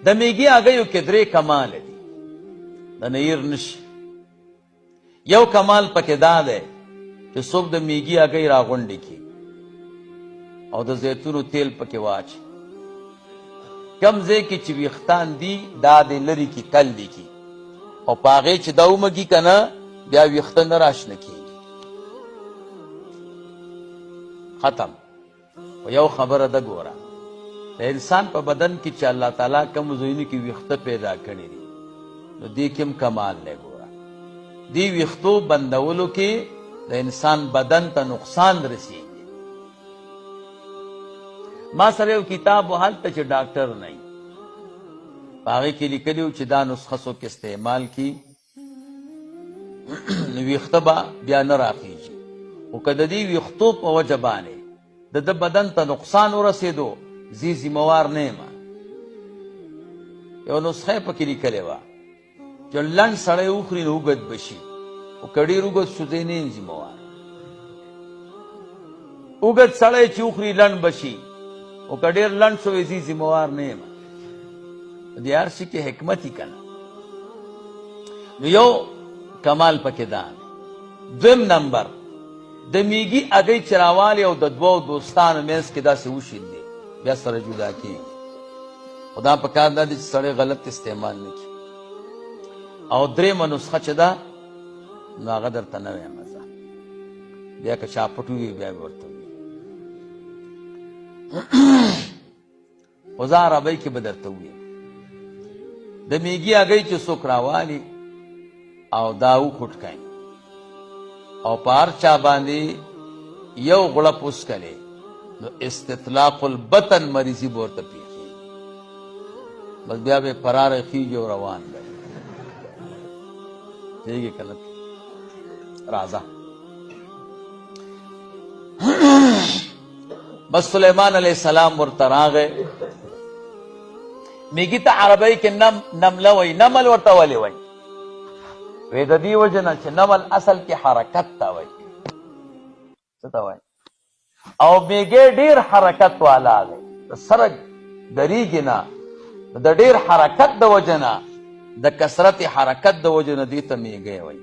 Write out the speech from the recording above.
د میږي هګیو کې 3 کمال دي د نیر نشي. یو کمال پکې دا دی چې څوک د میږي هګۍ راغونډې کړي او د زیتونو تیل پکې واچي، کم ځای کې چې ویښتان دي دا د لرې کې تل دي کی او په هغې چې دا ومږي که نه بیا ویښته نه راشنه کېږي. ختم. خو یو خبره ده ګوره، د انسان په بدن کې چې الله تعالی کوم ځایونو کې ویښته پیدا کړي دي نو دې کې هم کمال دی. ګوره دې ویښتو بندولو کې د انسان بدن ته نقصان رسېږي. ما سره یو کتاب و هلته چې ډاکټر نه وي، په هغې کې لیکلي و چې دا نسخه څوک استعمال کړي نو ویښته به بیا نه راخېږي. خو که د دې ویښتو په وجه باندې د ده بدن ته نقصان ورسېدو زی ذموار نه یم. یو نسخه یې پکې لیکلې وه چې لنډ سړی وخوري نو اوږد به شي، خو که ډېر اوږد شو دی نه یم ذموار. اوږد سړی چې وخوري لنډ به شي، او که ډېر لنډ شو زی ذموار نه یم. د هر شي کې حکمت یې که نه. نو یو کمال پکې دا. دویم نمبر د میږي هګۍ چې راوالي او د دوو دوستانو منځ کې داسې وشیندې بیا سره جدا کېږي. خو دا پکار دا دی چې سړی غلط استعمال نه کړي. او درېیمه نسخه چې ده نو هغه درته نه وایم زه، بیا که چا پټ وي بیا به ورته وي. خو زه عربۍ کې به درته ووایم د میږي هګۍ چې څوک راوالي او دا وخوټ کوي او په هر چا باندې یو غړپ وسکلی نو استطلاق البطن مریضي به ورته پېښېږي. بس بیا به فراره خیږي او روان دی. پوهېږې که نه؟ راځه. بس سلیمان علیه السلام ورته راغی. میږي ته عربۍ کې نمله وایي. نمل ورته ولې وایي؟ وی د دې وجه نه چې نمل اصل کې حرکت ته وایي. څه ته وایي؟ او میږی ډېر حرکت والا دی، د سره درېږي نه، د ډېر حرکت د وجه نه، د کثرت حرکت د وجه نه دې ته میږی وایي.